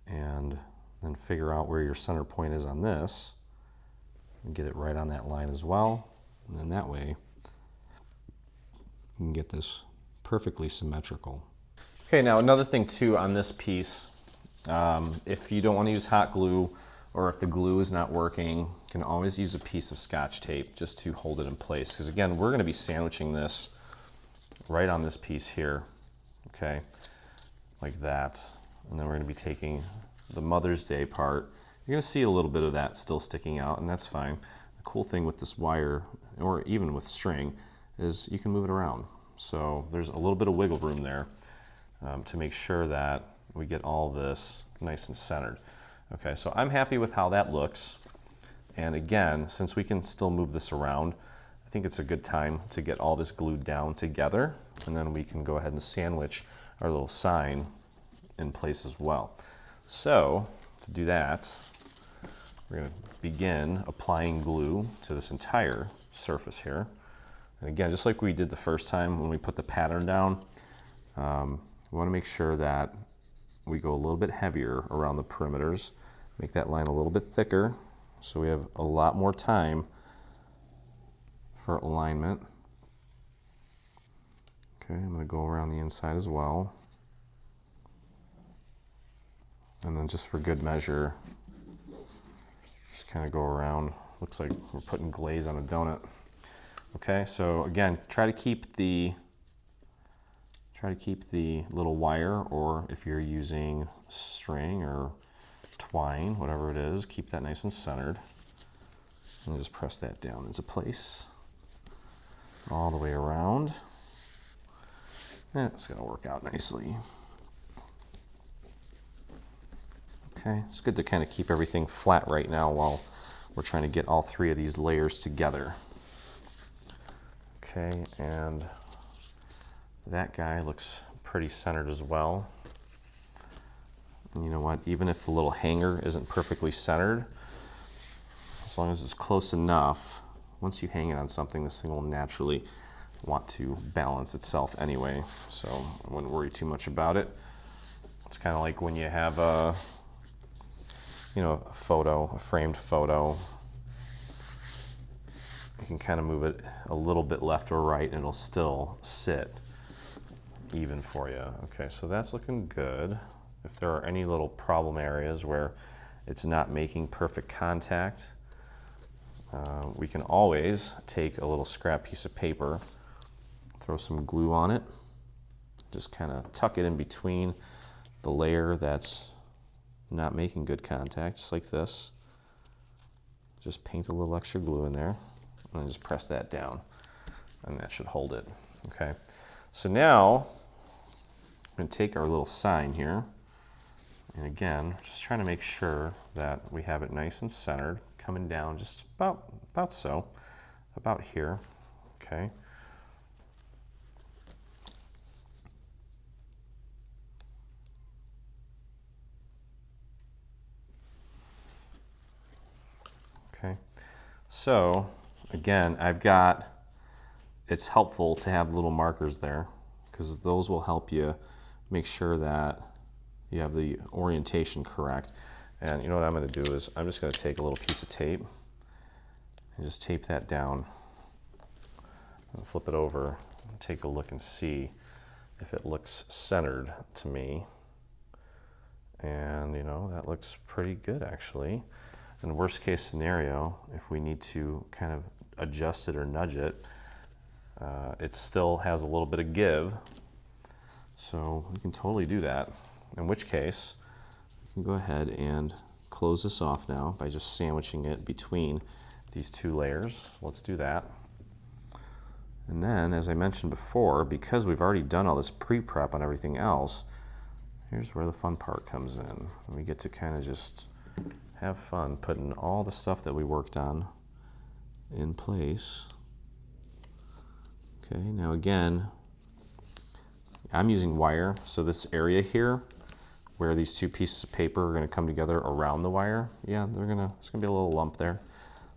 and then figure out where your center point is on this, and get it right on that line as well. And then that way, you can get this perfectly symmetrical. Okay, now another thing too on this piece, if you don't want to use hot glue, or if the glue is not working, you can always use a piece of Scotch tape just to hold it in place. Because again, we're going to be sandwiching this right on this piece here, okay, like that. And then we're going to be taking the Mother's Day part. You're going to see a little bit of that still sticking out, and that's fine. The cool thing with this wire, or even with string, is you can move it around. So there's a little bit of wiggle room there to make sure that we get all this nice and centered. Okay, so I'm happy with how that looks. And again, since we can still move this around, I think it's a good time to get all this glued down together, and then we can go ahead and sandwich our little sign in place as well. So to do that, we're going to begin applying glue to this entire surface here. And again, just like we did the first time when we put the pattern down, we want to make sure that we go a little bit heavier around the perimeters, make that line a little bit thicker so we have a lot more time for alignment. Okay, I'm going to go around the inside as well. And then just for good measure, just kind of go around. Looks like we're putting glaze on a donut. Okay, so again, try to keep the little wire, or if you're using string or twine, whatever it is, keep that nice and centered. And just press that down into place all the way around. And it's going to work out nicely. Okay, it's good to kind of keep everything flat right now while we're trying to get all three of these layers together. Okay, and that guy looks pretty centered as well. And you know what, even if the little hanger isn't perfectly centered, as long as it's close enough, once you hang it on something, this thing will naturally want to balance itself anyway, so I wouldn't worry too much about it. It's kind of like when you have a a framed photo. You can kind of move it a little bit left or right and it'll still sit even for you. Okay, so that's looking good. If there are any little problem areas where it's not making perfect contact, we can always take a little scrap piece of paper, throw some glue on it, just kind of tuck it in between the layer that's not making good contact, just like this. Just paint a little extra glue in there and then just press that down and that should hold it. Okay, so now I'm going to take our little sign here, and again, just trying to make sure that we have it nice and centered, coming down just about so, about here. Okay. Okay, so again, it's helpful to have little markers there because those will help you make sure that you have the orientation correct. And you know what I'm going to do is I'm just going to take a little piece of tape and just tape that down and flip it over and take a look and see if it looks centered to me. And that looks pretty good actually. In the worst case scenario, if we need to kind of adjust it or nudge it, it still has a little bit of give. So we can totally do that. In which case, we can go ahead and close this off now by just sandwiching it between these two layers. Let's do that. And then, as I mentioned before, because we've already done all this pre-prep on everything else, here's where the fun part comes in. We get to kind of just have fun putting all the stuff that we worked on in place. Okay, now again, I'm using wire, so this area here where these two pieces of paper are going to come together around the wire, yeah, it's going to be a little lump there.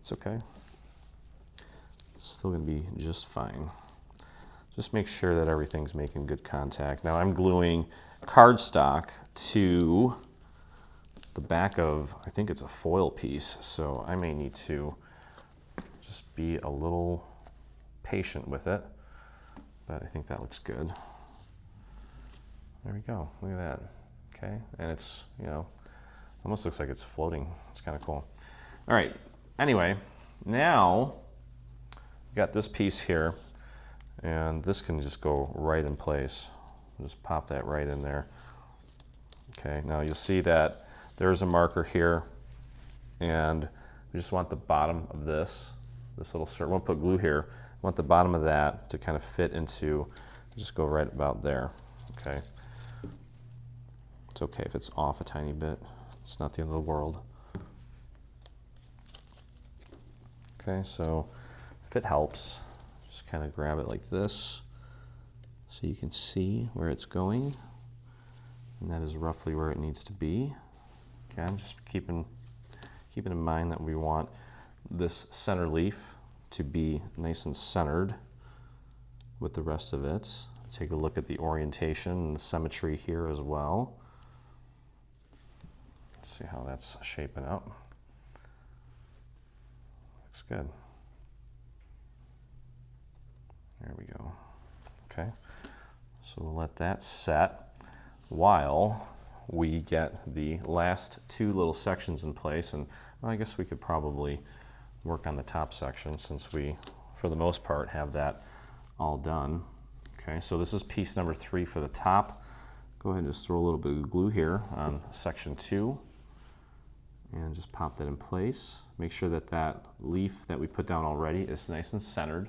It's okay. It's still going to be just fine. Just make sure that everything's making good contact. Now I'm gluing cardstock to the back of, I think it's a foil piece, so I may need to just be a little patient with it, but I think that looks good. There we go, look at that. Okay, and it's, almost looks like it's floating. It's kind of cool. All right, anyway, now we got this piece here, and this can just go right in place. Just pop that right in there. Okay, now you'll see that there's a marker here, and we just want the bottom of this little circle. We'll put glue here. We want the bottom of that to kind of fit into, just go right about there. Okay. It's okay if it's off a tiny bit. It's not the end of the world. Okay, so if it helps, just kind of grab it like this so you can see where it's going. And that is roughly where it needs to be. Okay, I'm just keeping in mind that we want this center leaf to be nice and centered with the rest of it. Take a look at the orientation and the symmetry here as well. Let's see how that's shaping up. Looks good. There we go. Okay, so we'll let that set while we get the last two little sections in place. And well, I guess we could probably work on the top section since we for the most part, have that all done. Okay, so this is piece number 3 for the top. Go ahead and just throw a little bit of glue here on section 2 and just pop that in place. Make sure that that leaf that we put down already is nice and centered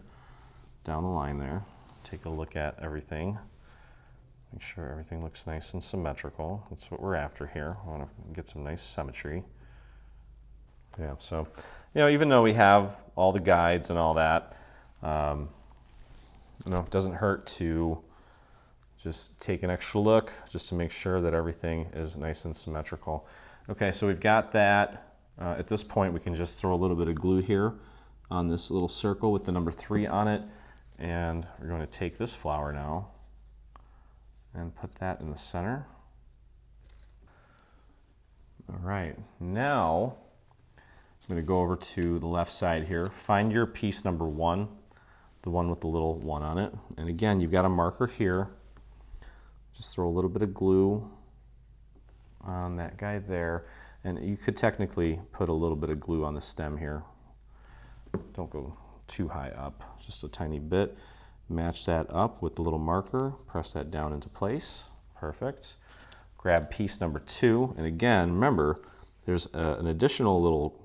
down the line there. Take a look at everything. Make sure everything looks nice and symmetrical. That's what we're after here. I want to get some nice symmetry. Yeah, so, even though we have all the guides and all that, it doesn't hurt to just take an extra look just to make sure that everything is nice and symmetrical. Okay, so we've got that. At this point, we can just throw a little bit of glue here on this little circle with the number 3 on it. And we're going to take this flower now and put that in the center. All right, now I'm going to go over to the left side here. Find your piece number 1, the one with the little 1 on it. And again, you've got a marker here. Just throw a little bit of glue on that guy there. And you could technically put a little bit of glue on the stem here. Don't go too high up, just a tiny bit. Match that up with the little marker, press that down into place. Perfect. Grab piece number 2, and again, remember, there's an additional little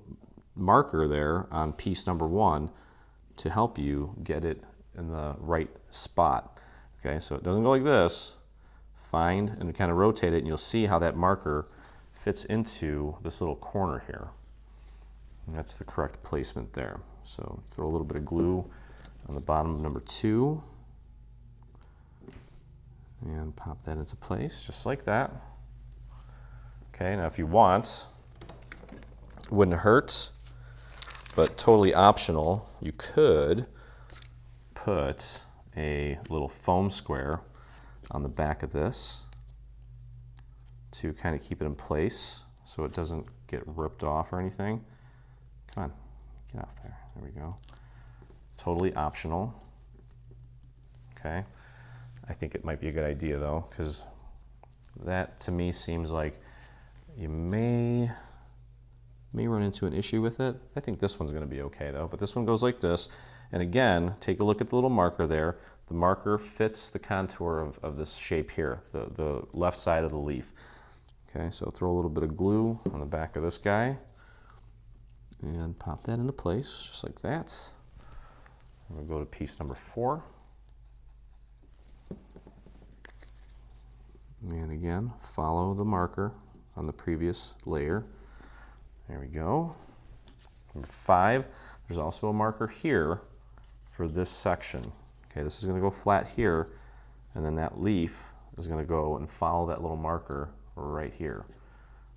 marker there on piece number 1 to help you get it in the right spot. Okay, so it doesn't go like this. Find and kind of rotate it, and you'll see how that marker fits into this little corner here. And that's the correct placement there. So throw a little bit of glue on the bottom of number 2 and pop that into place just like that. Okay, now if you want, it wouldn't hurt, but totally optional, you could put a little foam square on the back of this to kind of keep it in place so it doesn't get ripped off or anything. Come on, get off there. There we go. Totally optional. Okay. I think it might be a good idea though, because that to me seems like you may run into an issue with it. I think this one's going to be okay though, but this one goes like this. And again, take a look at the little marker there. The marker fits the contour of this shape here, the left side of the leaf. Okay, so throw a little bit of glue on the back of this guy and pop that into place just like that. We'll go to piece number 4. And again, follow the marker on the previous layer. There we go. Number 5, there's also a marker here for this section. Okay, this is going to go flat here, and then that leaf is going to go and follow that little marker right here.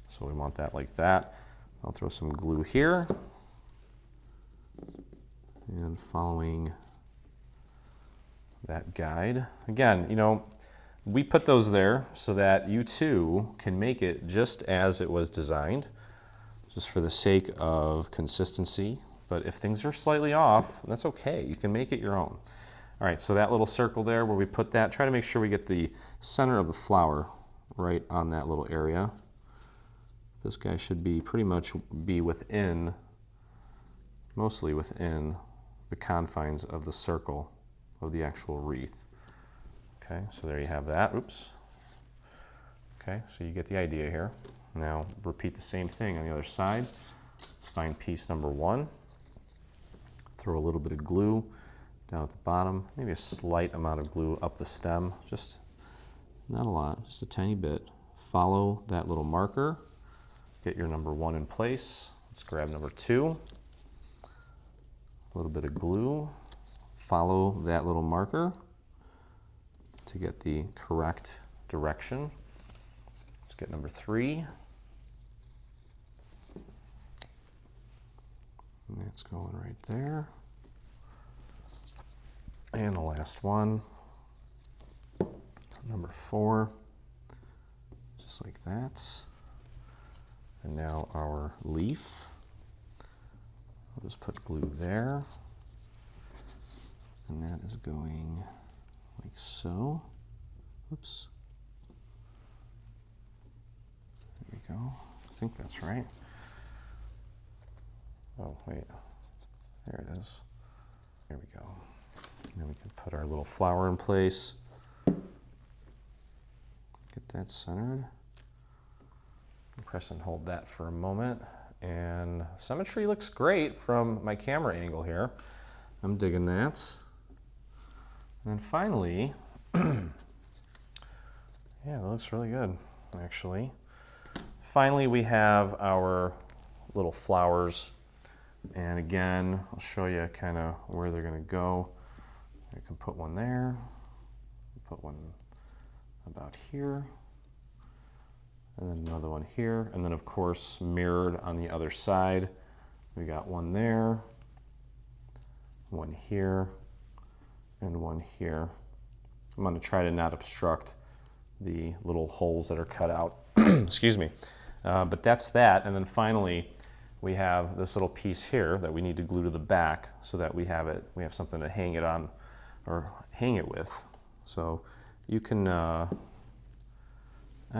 So we want that like that. I'll throw some glue here. And following that guide. Again, we put those there so that you too can make it just as it was designed, just for the sake of consistency. But if things are slightly off, that's okay. You can make it your own. All right, so that little circle there where we put that, try to make sure we get the center of the flower right on that little area. This guy should be pretty much be within, mostly within the confines of the circle of the actual wreath. Okay, so there you have that. Oops. Okay, so you get the idea here. Now repeat the same thing on the other side. Let's find piece number 1. Throw a little bit of glue down at the bottom, maybe a slight amount of glue up the stem, just not a lot, just a tiny bit. Follow that little marker, get your number 1 in place. Let's grab number 2, a little bit of glue, follow that little marker to get the correct direction. Let's get number 3. And that's going right there. And the last one, number 4, just like that. And now our leaf. I'll just put glue there. And that is going like so. Oops. There we go. I think that's right. Oh, wait. There it is. There we go. And then we can put our little flower in place. Get that centered. Press and hold that for a moment. And symmetry looks great from my camera angle here. I'm digging that. And then finally, yeah, that looks really good, actually. Finally, we have our little flowers. And again, I'll show you kind of where they're going to go. I can put one there, put one about here, and then another one here. And then, of course, mirrored on the other side, we got one there, one here, and one here. I'm going to try to not obstruct the little holes that are cut out. Excuse me. But that's that. And then finally, we have this little piece here that we need to glue to the back so that we have something to hang it on or hang it with. So you can, I'm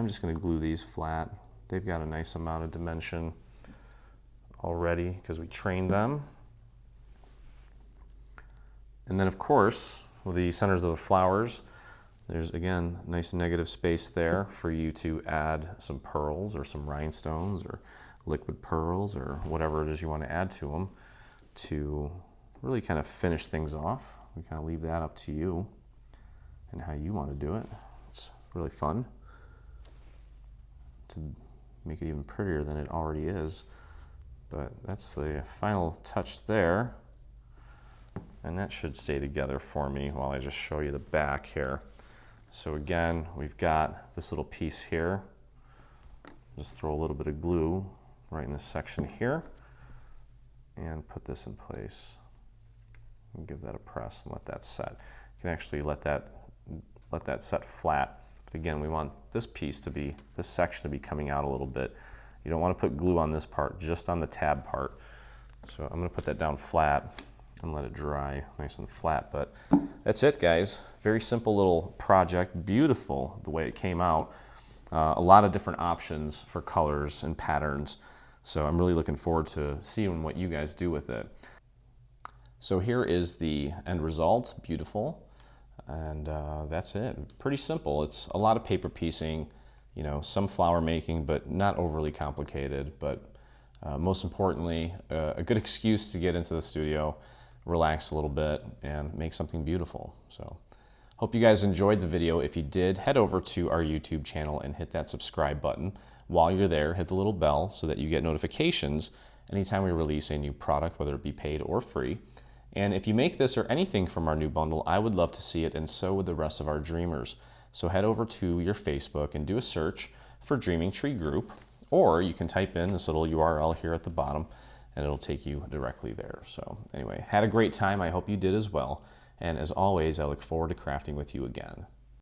just going to glue these flat. They've got a nice amount of dimension already because we trained them. And then, of course, with the centers of the flowers, there's, again, nice negative space there for you to add some pearls or some rhinestones or liquid pearls or whatever it is you want to add to them to really kind of finish things off. We kind of leave that up to you and how you want to do it. It's really fun to make it even prettier than it already is. But that's the final touch there. And that should stay together for me while I just show you the back here. So again, we've got this little piece here. Just throw a little bit of glue right in this section here and put this in place. And give that a press and let that set. You can actually let that set flat. But again, we want this piece to be, this section to be coming out a little bit. You don't want to put glue on this part, just on the tab part. So I'm going to put that down flat and let it dry nice and flat. But that's it, guys. Very simple little project. Beautiful the way it came out. A lot of different options for colors and patterns. So I'm really looking forward to seeing what you guys do with it. So here is the end result. Beautiful. And that's it. Pretty simple. It's a lot of paper piecing, you know, some flower making, but not overly complicated. But most importantly, a good excuse to get into the studio, relax a little bit, and make something beautiful. So hope you guys enjoyed the video. If you did, head over to our YouTube channel and hit that subscribe button. While you're there, hit the little bell so that you get notifications anytime we release a new product, whether it be paid or free. And if you make this or anything from our new bundle, I would love to see it, and so would the rest of our dreamers. So head over to your Facebook and do a search for Dreaming Tree Group, or you can type in this little URL here at the bottom and it'll take you directly there. So anyway, had a great time. I hope you did as well. And as always, I look forward to crafting with you again.